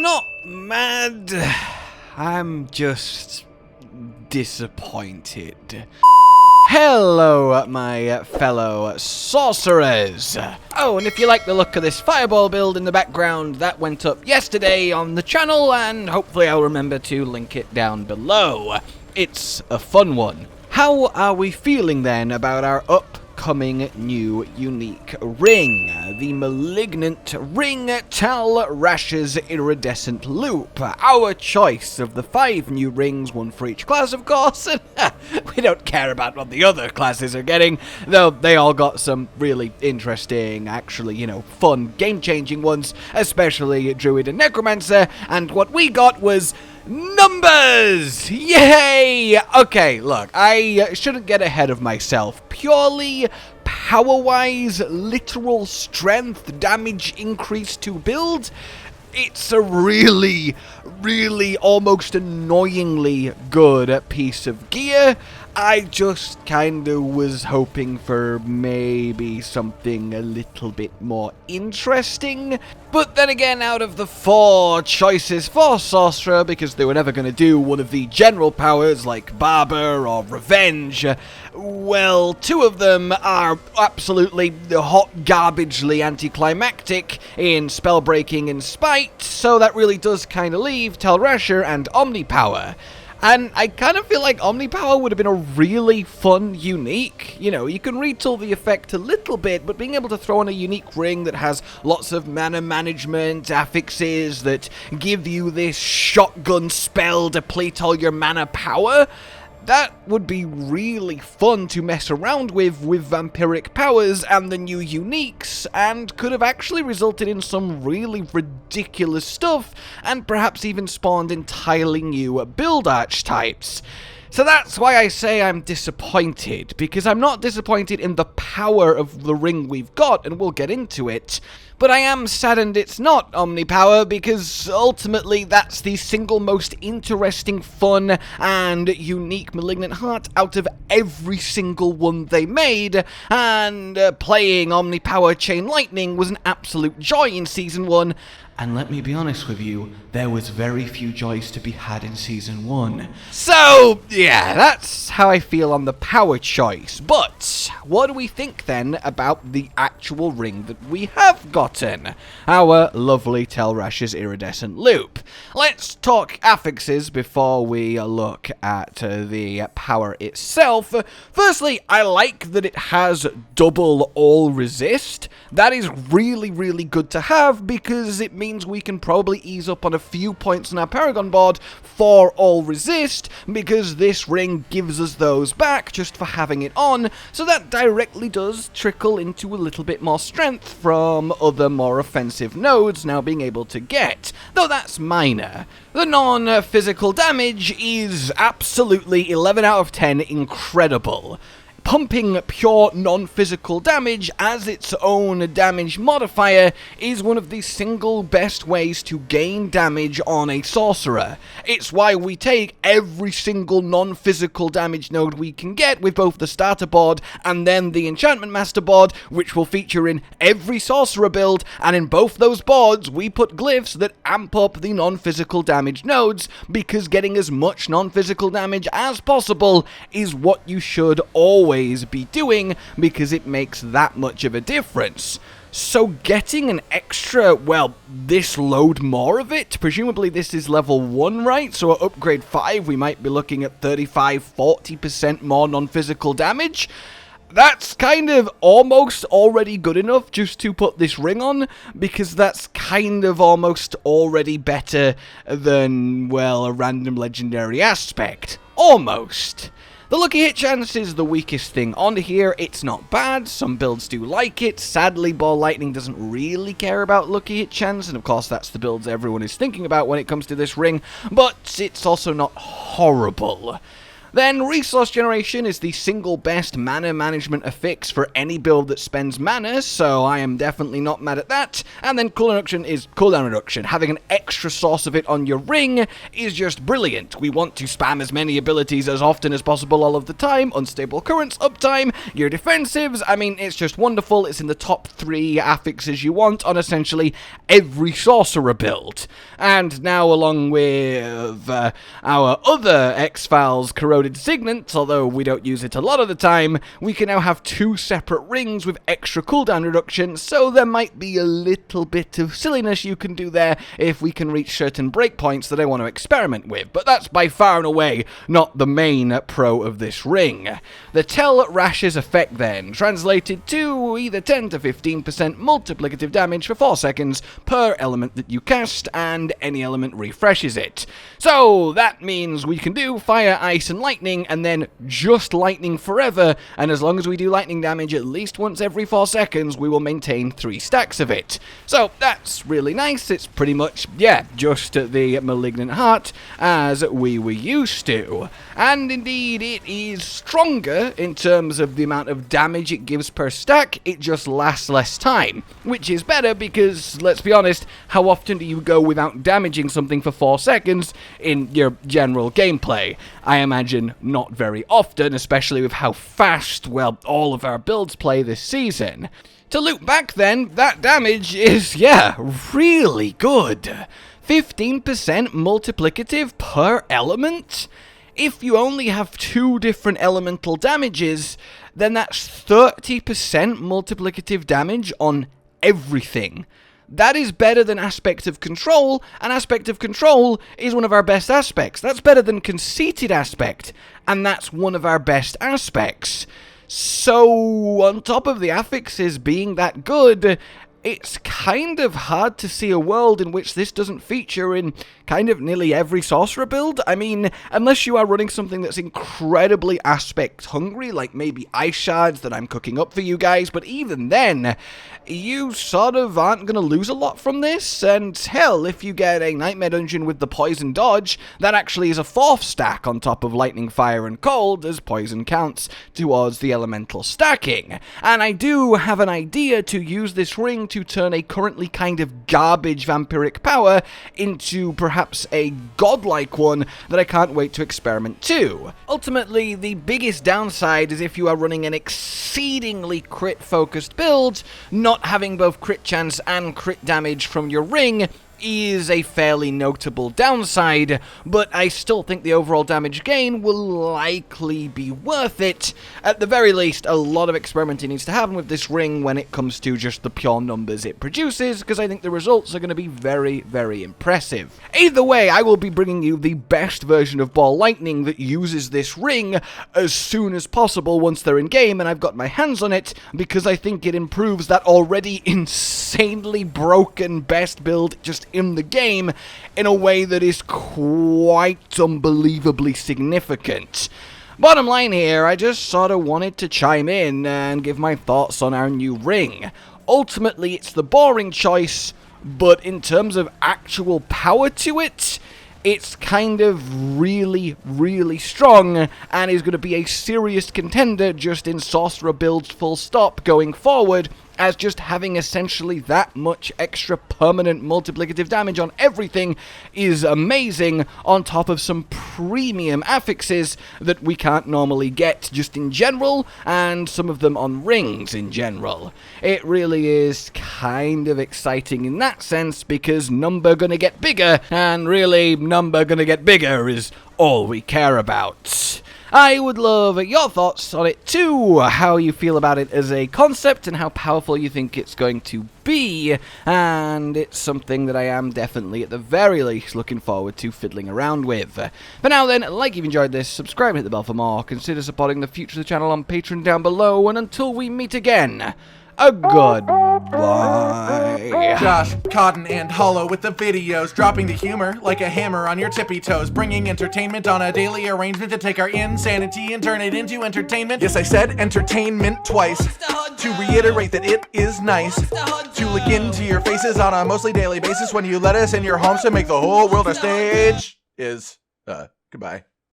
not mad. I'm just disappointed. Hello, my fellow sorcerers. Oh, and if you like the look of this fireball build in the background, that went up yesterday on the channel, and hopefully I'll remember to link it down below. It's a fun one. How are we feeling then about our upcoming new unique ring? The Malignant Ring Tal Rasha's Iridescent Loop. Our choice of the 5 new rings, one for each class of course, and we don't care about what the other classes are getting, though they all got some really interesting, actually, fun, game-changing ones, especially Druid and Necromancer, and what we got was numbers! Yay! Okay, look, I shouldn't get ahead of myself. Purely power-wise, literal strength, damage increase to build, it's a really almost annoyingly good piece of gear. I just kinda was hoping for maybe something a little bit more interesting. But then again, out of the 4 choices for Sorcerer, because they were never going to do one of the general powers like Barber or Revenge, well, 2 of them are absolutely hot garbagely anticlimactic in Spellbreaking and Spite, so that really does kinda leave Tal Rasha and Omnipower. And I kind of feel like Omnipower would have been a really fun unique. You can retool the effect a little bit, but being able to throw in a unique ring that has lots of mana management affixes that give you this shotgun spell to deplete all your mana power, that would be really fun to mess around with Vampiric powers and the new uniques, and could have actually resulted in some really ridiculous stuff, and perhaps even spawned entirely new build archetypes. So that's why I say I'm disappointed, because I'm not disappointed in the power of the ring we've got, and we'll get into it, but I am saddened it's not Omnipower, because ultimately that's the single most interesting, fun, and unique Malignant Heart out of every single one they made, and playing Omnipower Chain Lightning was an absolute joy in Season 1, and let me be honest with you, there was very few joys to be had in Season 1. So, yeah, that's how I feel on the power choice. But, what do we think then about the actual ring that we have gotten? Our lovely Tal Rasha's Iridescent Loop. Let's talk affixes before we look at the power itself. Firstly, I like that it has double all resist. That is really good to have, because it means we can probably ease up on a few points on our paragon board for all resist, because this ring gives us those back just for having it on, so that directly does trickle into a little bit more strength from other more offensive nodes now being able to get, though that's minor. The non-physical damage is absolutely 11 out of 10 incredible. Pumping pure non-physical damage as its own damage modifier is one of the single best ways to gain damage on a sorcerer. It's why we take every single non-physical damage node we can get with both the starter board and then the enchantment master board, which will feature in every sorcerer build, and in both those boards we put glyphs that amp up the non-physical damage nodes, because getting as much non-physical damage as possible is what you should always be doing, because it makes that much of a difference. So getting an extra, this load more of it, presumably this is level 1, right? So at upgrade 5 we might be looking at 35-40% more non-physical damage. That's kind of almost already good enough just to put this ring on, because that's kind of almost already better than, a random legendary aspect. Almost. The lucky hit chance is the weakest thing on here. It's not bad, some builds do like it. Sadly, Ball Lightning doesn't really care about lucky hit chance, and of course that's the builds everyone is thinking about when it comes to this ring, but it's also not horrible. Then Resource Generation is the single best mana management affix for any build that spends mana, so I am definitely not mad at that. And then Cooldown Reduction is Cooldown Reduction. Having an extra source of it on your ring is just brilliant. We want to spam as many abilities as often as possible all of the time. Unstable Currents, Uptime, your defensives, I mean, it's just wonderful. It's in the top 3 affixes you want on essentially every Sorcerer build. And now along with our other X-Files Corroded Signet, although we don't use it a lot of the time, we can now have 2 separate rings with extra cooldown reduction, so there might be a little bit of silliness you can do there if we can reach certain breakpoints that I want to experiment with, but that's by far and away not the main pro of this ring. The Tell Rasha's effect then, translated to either 10 to 15% multiplicative damage for 4 seconds per element that you cast, and any element refreshes it. So that means we can do fire, ice, and lightning, and then just lightning forever, and as long as we do lightning damage at least once every 4 seconds, we will maintain 3 stacks of it. So that's really nice. It's pretty much, yeah, just the Malignant Heart as we were used to. And indeed, it is stronger in terms of the amount of damage it gives per stack. It just lasts less time, which is better because, let's be honest, how often do you go without damaging something for 4 seconds in your general gameplay? I imagine not very often, especially with how fast, well, all of our builds play this season. To loop back then, that damage is, yeah, really good. 15% multiplicative per element? If you only have 2 different elemental damages, then that's 30% multiplicative damage on everything. That is better than Aspect of Control, and Aspect of Control is one of our best aspects. That's better than Conceited Aspect, and that's one of our best aspects. So, on top of the affixes being that good, it's kind of hard to see a world in which this doesn't feature in kind of nearly every Sorcerer build. I mean, unless you are running something that's incredibly aspect hungry, like maybe Ice Shards that I'm cooking up for you guys, but even then, you sort of aren't going to lose a lot from this, and hell, if you get a Nightmare Dungeon with the Poison Dodge, that actually is a 4th stack on top of Lightning, Fire, and Cold, as Poison counts towards the elemental stacking. And I do have an idea to use this ring to turn a currently kind of garbage vampiric power into perhaps a godlike one that I can't wait to experiment too. Ultimately, the biggest downside is if you are running an exceedingly crit-focused build, not having both crit chance and crit damage from your ring is a fairly notable downside, but I still think the overall damage gain will likely be worth it. At the very least, a lot of experimenting needs to happen with this ring when it comes to just the pure numbers it produces, because I think the results are going to be very, very impressive. Either way, I will be bringing you the best version of Ball Lightning that uses this ring as soon as possible once they're in game and I've got my hands on it, because I think it improves that already insanely broken best build just in the game in a way that is quite unbelievably significant. Bottom line here, I just sort of wanted to chime in and give my thoughts on our new ring. Ultimately, it's the boring choice, but in terms of actual power to it, it's kind of really, really strong and is going to be a serious contender just in Sorcerer builds full stop going forward, as just having essentially that much extra permanent multiplicative damage on everything is amazing, on top of some premium affixes that we can't normally get just in general, and some of them on rings in general. It really is kind of exciting in that sense, because number gonna get bigger, and really, number gonna get bigger is all we care about. I would love your thoughts on it too, how you feel about it as a concept and how powerful you think it's going to be, and it's something that I am definitely at the very least looking forward to fiddling around with. For now then, like if you've enjoyed this, subscribe and hit the bell for more, consider supporting the future of the channel on Patreon down below, and until we meet again, a goodbye. Josh, Cotton, and Hollow with the videos, dropping the humor like a hammer on your tippy toes, bringing entertainment on a daily arrangement to take our insanity and turn it into entertainment. Yes, I said entertainment twice, to reiterate that it is nice to look into your faces on a mostly daily basis when you let us in your homes to make the whole world a stage. Goodbye.